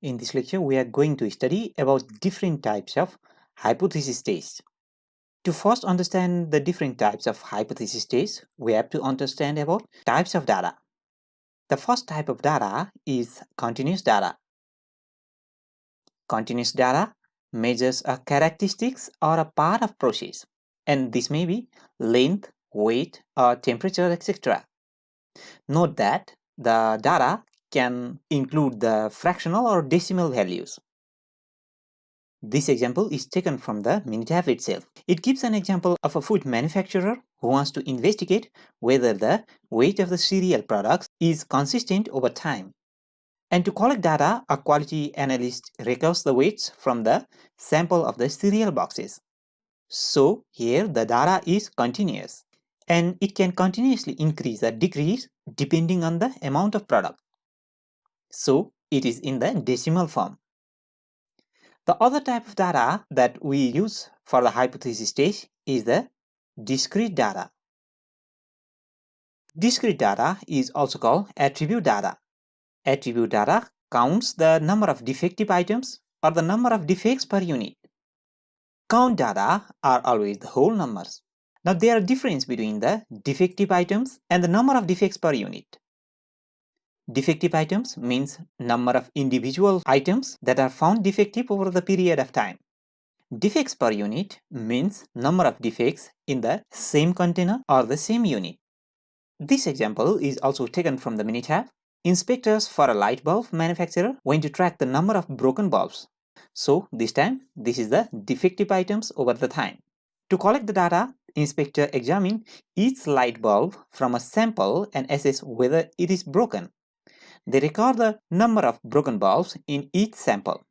In this lecture, we are going to study about different types of hypothesis tests. To first understand the different types of hypothesis tests, we have to understand about types of data. The first type of data is continuous data. Continuous data measures a characteristics or a part of process, and this may be length, weight, or temperature, etc. Note that the data can include the fractional or decimal values. This example is taken from the Minitab itself. It gives an example of a food manufacturer who wants to investigate whether the weight of the cereal products is consistent over time. And to collect data, a quality analyst records the weights from the sample of the cereal boxes. So here the data is continuous, and it can continuously increase or decrease depending on the amount of product. So it is in the decimal form. The other type of data that we use for the hypothesis stage is the discrete data. Discrete data is also called attribute data. Attribute data counts the number of defective items or the number of defects per unit. Count data are always the whole numbers. Now there are difference between the defective items and the number of defects per unit. Defective items means number of individual items that are found defective over the period of time. Defects per unit means number of defects in the same container or the same unit. This example is also taken from the Minitab. Inspectors for a light bulb manufacturer went to track the number of broken bulbs. So this time, this is the defective items over the time. To collect the data, inspector examine each light bulb from a sample and assess whether it is broken. They record the number of broken bulbs in each sample.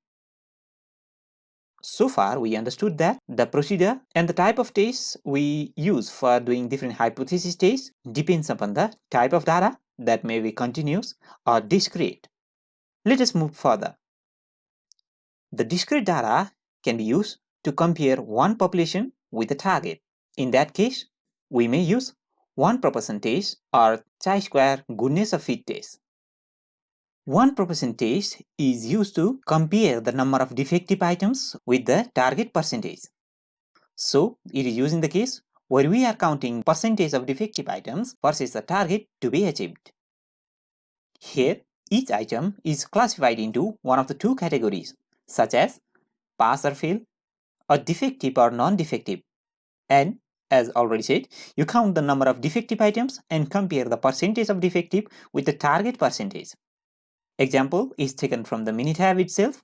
So far, we understood that the procedure and the type of tests we use for doing different hypothesis tests depends upon the type of data that may be continuous or discrete. Let us move further. The discrete data can be used to compare one population with a target. In that case, we may use one proportion test or chi-square goodness of fit test. One proportion test is used to compare the number of defective items with the target percentage. So, it is used in the case where we are counting percentage of defective items versus the target to be achieved. Here, each item is classified into one of the two categories, such as pass or fail, or defective or non-defective. And as already said, you count the number of defective items and compare the percentage of defective with the target percentage. Example is taken from the Minitab itself.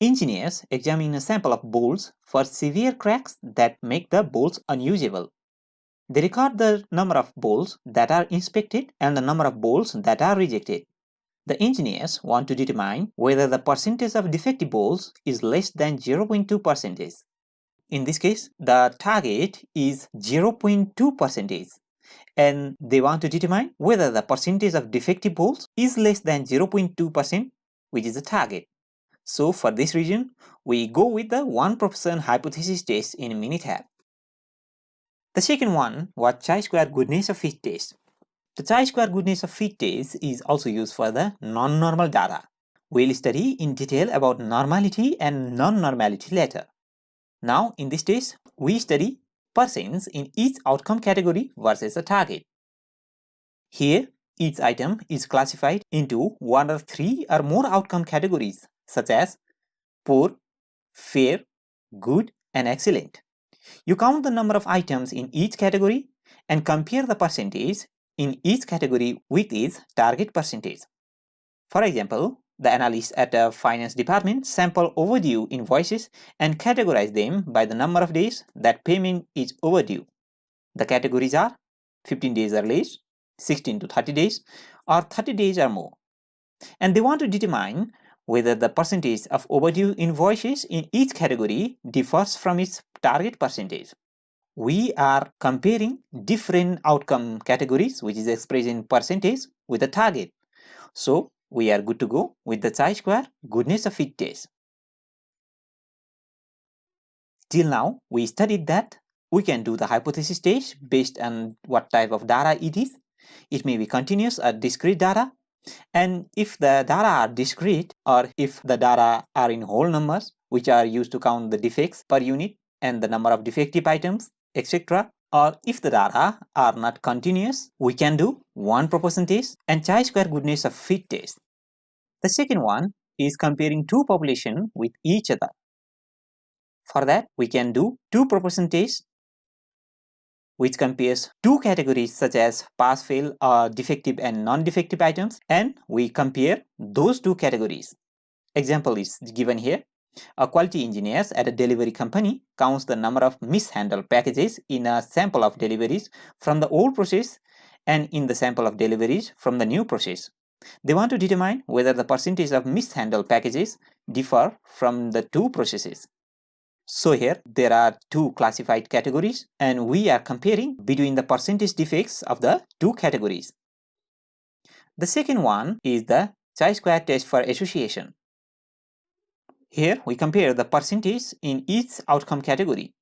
Engineers examine a sample of bolts for severe cracks that make the bolts unusable. They record the number of bolts that are inspected and the number of bolts that are rejected. The engineers want to determine whether the percentage of defective bolts is less than 0.2%. In this case, the target is 0.2%. And they want to determine whether the percentage of defective bolts is less than 0.2%, which is the target. So for this reason, we go with the 1% hypothesis test in Minitab. The second one was chi-square goodness of fit test. The chi-square goodness of fit test is also used for the non-normal data. We'll study in detail about normality and non-normality later. Now in this test, we study percents in each outcome category versus a target. Here, each item is classified into one or three or more outcome categories such as poor, fair, good, and excellent. You count the number of items in each category and compare the percentage in each category with its target percentage. For example, the analysts at a finance department sample overdue invoices and categorize them by the number of days that payment is overdue. The categories are 15 days or less, 16 to 30 days, or 30 days or more. And they want to determine whether the percentage of overdue invoices in each category differs from its target percentage. We are comparing different outcome categories, which is expressed in percentage, with a target. So we are good to go with the chi-square goodness of fit test. Till now, we studied that we can do the hypothesis test based on what type of data it is. It may be continuous or discrete data. And if the data are discrete, or if the data are in whole numbers, which are used to count the defects per unit and the number of defective items, etc. Or if the data are not continuous, we can do one proportion test and chi-square goodness of fit test. The second one is comparing two populations with each other. For that, we can do two proportion test, which compares two categories such as pass-fail or defective and non-defective items, and we compare those two categories. Example is given here. A quality engineer at a delivery company counts the number of mishandled packages in a sample of deliveries from the old process and in the sample of deliveries from the new process. They want to determine whether the percentage of mishandled packages differ from the two processes. So here there are two classified categories and we are comparing between the percentage defects of the two categories. The second one is the chi-square test for association. Here we compare the percentage in each outcome category.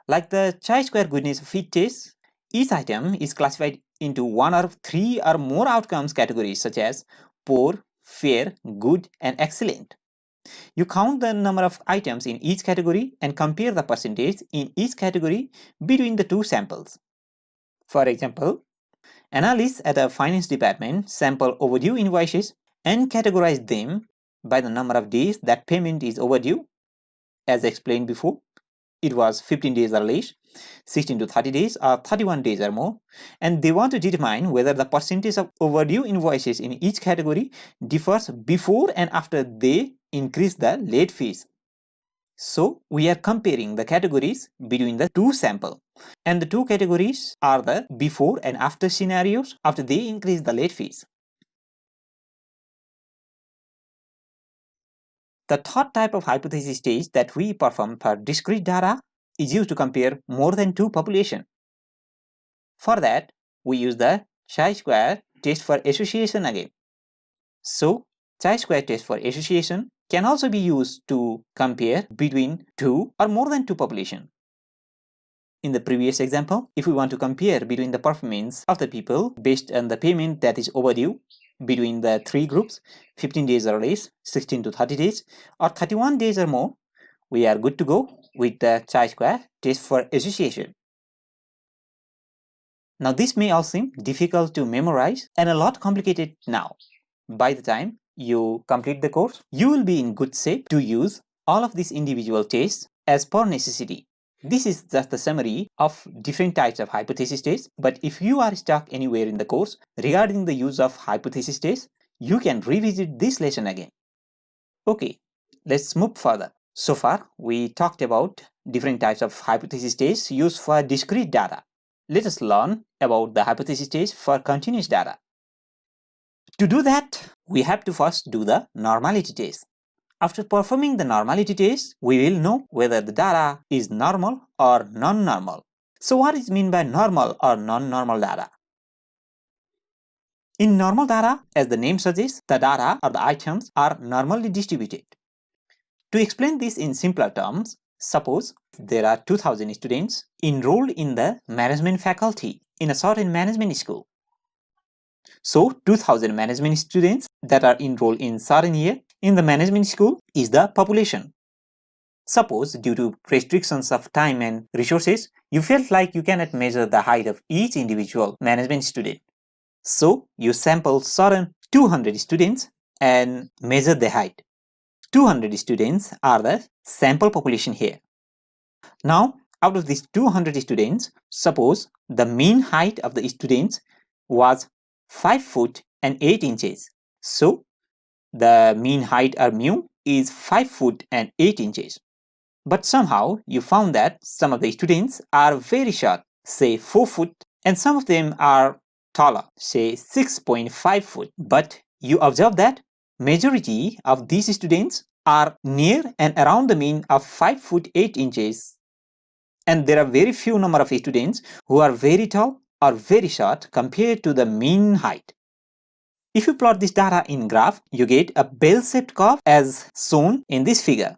Like the chi-square goodness fit test, each item is classified into one or three or more outcomes categories such as poor, fair, good, and excellent. You count the number of items in each category and compare the percentage in each category between the two samples. For example, analysts at a finance department sample overdue invoices and categorize them by the number of days that payment is overdue. As explained before, it was 15 days or less, 16 to 30 days or 31 days or more, and they want to determine whether the percentage of overdue invoices in each category differs before and after they increase the late fees. So we are comparing the categories between the two samples, and the two categories are the before and after scenarios after they increase the late fees. The third type of hypothesis test that we perform for discrete data is used to compare more than two populations. For that, we use the chi-square test for association again. So, chi-square test for association can also be used to compare between two or more than two populations. In the previous example, if we want to compare between the performance of the people based on the payment that is overdue between the three groups, 15 days or less, 16 to 30 days, or 31 days or more, we are good to go with the chi-square test for association. Now this may all seem difficult to memorize and a lot complicated now. By the time you complete the course, you will be in good shape to use all of these individual tests as per necessity. This is just the summary of different types of hypothesis tests, but if you are stuck anywhere in the course regarding the use of hypothesis tests, you can revisit this lesson again. Okay, let's move further. So far, we talked about different types of hypothesis tests used for discrete data. Let us learn about the hypothesis test for continuous data. To do that, we have to first do the normality test. After performing the normality test, we will know whether the data is normal or non-normal. So what is meant by normal or non-normal data? In normal data, as the name suggests, the data or the items are normally distributed. To explain this in simpler terms, suppose there are 2000 students enrolled in the management faculty in a certain management school. So 2000 management students that are enrolled in certain year in the management school is the population. Suppose due to restrictions of time and resources, you felt like you cannot measure the height of each individual management student. So you sample certain 200 students and measure the height. 200 students are the sample population here. Now, out of these 200 students, suppose the mean height of the students was 5 foot and 8 inches. So, the mean height or mu is 5 foot and 8 inches. But somehow, you found that some of the students are very short, say 4 foot, and some of them are taller, say 6.5 foot. But you observe that majority of these students are near and around the mean of 5 foot 8 inches. And there are very few number of students who are very tall or very short compared to the mean height. If you plot this data in graph, you get a bell-shaped curve as shown in this figure.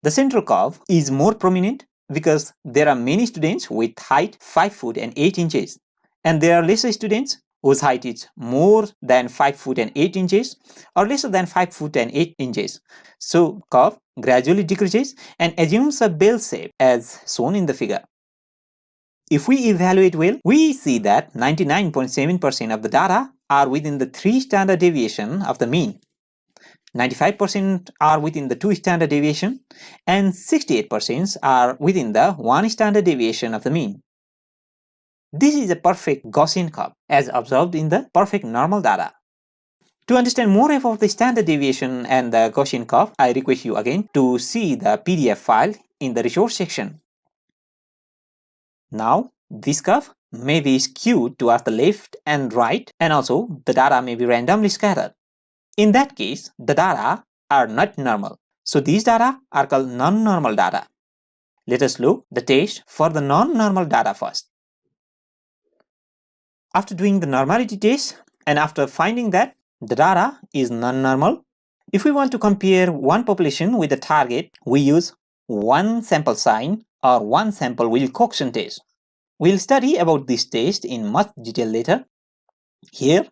The central curve is more prominent because there are many students with height 5 foot and 8 inches, and there are lesser students whose height is more than 5 foot and 8 inches or lesser than 5 foot and 8 inches. So curve gradually decreases and assumes a bell shape as shown in the figure. If we evaluate well, we see that 99.7% of the data are within the 3 standard deviation of the mean. 95% are within the 2 standard deviation and 68% are within the 1 standard deviation of the mean. This is a perfect Gaussian curve as observed in the perfect normal data. To understand more about the standard deviation and the Gaussian curve, I request you again to see the PDF file in the resource section. Now, this curve may be skewed towards the left and right, and also the data may be randomly scattered. In that case, the data are not normal. So these data are called non-normal data. Let us look the test for the non-normal data first. After doing the normality test and after finding that the data is non-normal, if we want to compare one population with a target, we use one sample sign or one sample Wilcoxon test. We'll study about this test in much detail later. Here,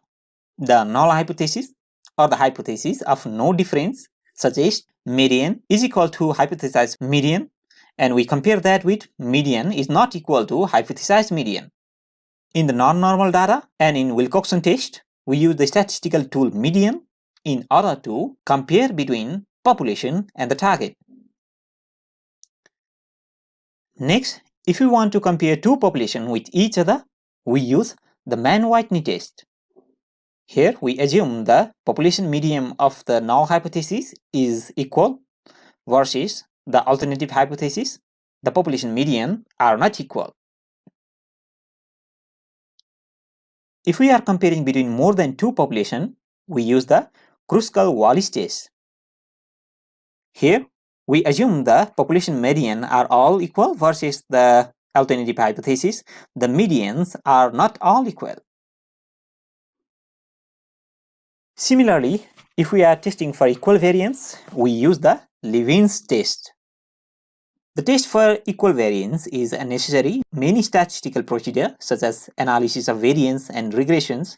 the null hypothesis or the hypothesis of no difference suggests median is equal to hypothesized median, and we compare that with median is not equal to hypothesized median. In the non-normal data and in Wilcoxon test, we use the statistical tool median in order to compare between population and the target. Next, if we want to compare two populations with each other, we use the Mann-Whiteney test. Here we assume the population median of the null hypothesis is equal versus the alternative hypothesis, the population median are not equal. If we are comparing between more than two populations, we use the Kruskal-Wallis test. Here we assume the population median are all equal versus the alternative hypothesis, the medians are not all equal. Similarly, if we are testing for equal variance, we use the Levin's test. The test for equal variance is a necessary. Many statistical procedures, such as analysis of variance and regressions,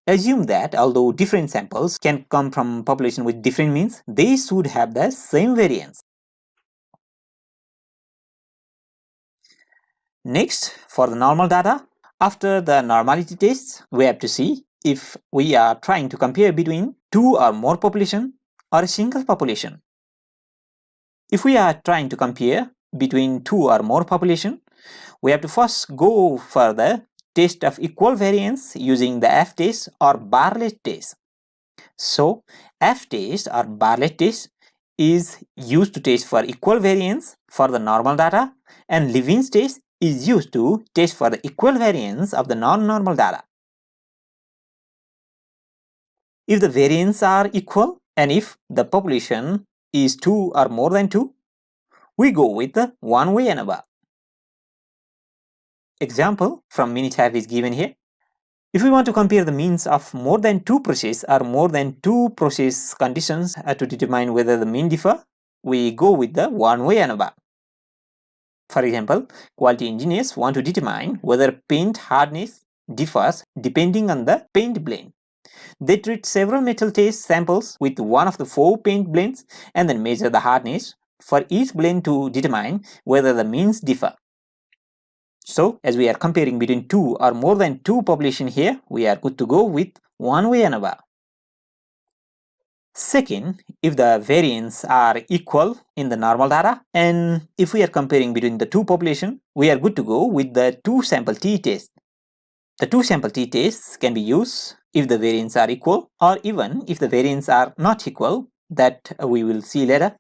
assume that although different samples can come from population with different means, they should have the same variance. Next, for the normal data, after the normality test, we have to see if we are trying to compare between two or more population or a single population. If we are trying to compare between two or more population, we have to first go for the test of equal variance using the F-test or Bartlett test. So, F-test or Bartlett test is used to test for equal variance for the normal data, and Levin's test is used to test for the equal variance of the non-normal data. If the variance are equal and if the population is 2 or more than 2, we go with the one-way ANOVA. Example from Minitab is given here. If we want to compare the means of more than 2 processes or more than 2 process conditions to determine whether the mean differ, we go with the one-way ANOVA. For example, quality engineers want to determine whether paint hardness differs depending on the paint blend. They treat several metal test samples with one of the 4 paint blends and then measure the hardness for each blend to determine whether the means differ. So, as we are comparing between 2 or more than 2 population here, we are good to go with one-way ANOVA. Second, if the variance are equal in the normal data, and if we are comparing between the two population, we are good to go with the 2 sample t test. The 2 sample t tests can be used if the variance are equal or even if the variance are not equal, that we will see later.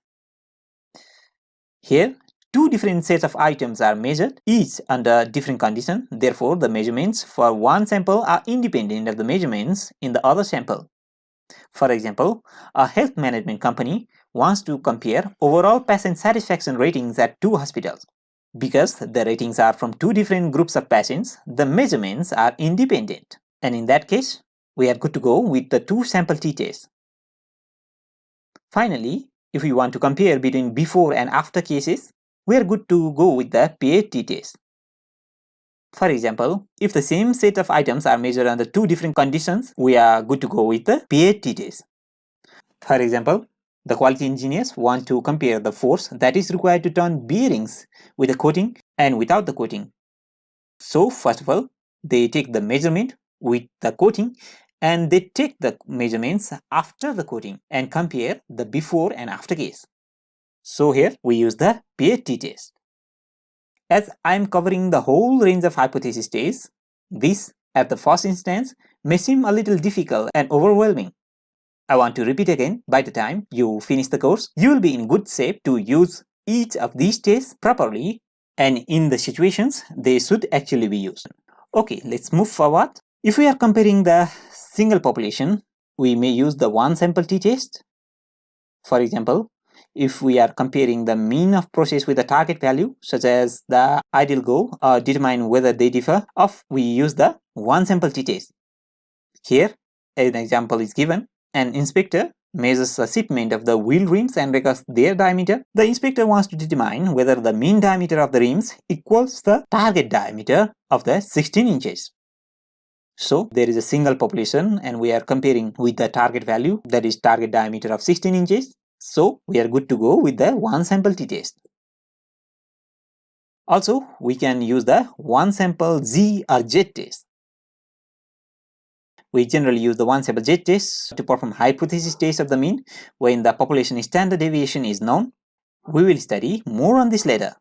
Here, 2 different sets of items are measured, each under different conditions. Therefore, the measurements for one sample are independent of the measurements in the other sample. For example, a health management company wants to compare overall patient satisfaction ratings at 2 hospitals. Because the ratings are from 2 different groups of patients, the measurements are independent. And in that case, we are good to go with the 2 sample t-tests. Finally, if we want to compare between before and after cases, we are good to go with the paired t-test. For example, if the same set of items are measured under two different conditions, we are good to go with the paired t-test. For example, the quality engineers want to compare the force that is required to turn bearings with a coating and without the coating. So first of all, they take the measurement with the coating and they take the measurements after the coating and compare the before and after case. So here we use the paired t-test. As I am covering the whole range of hypothesis tests, this at the first instance may seem a little difficult and overwhelming. I want to repeat again, by the time you finish the course, you will be in good shape to use each of these tests properly and in the situations they should actually be used. Okay, let's move forward. If we are comparing the single population, we may use the one sample t-test. For example, if we are comparing the mean of process with a target value, such as the ideal goal, or determine whether they differ, we use the one sample t-test. Here, an example is given. An inspector measures the shipment of the wheel rims and records their diameter. The inspector wants to determine whether the mean diameter of the rims equals the target diameter of the 16 inches. So there is a single population and we are comparing with the target value, that is target diameter of 16 inches. So we are good to go with the one sample t-test. Also, we can use the one sample Z or Z test. We generally use the one sample Z test to perform hypothesis test of the mean when the population standard deviation is known. We will study more on this later.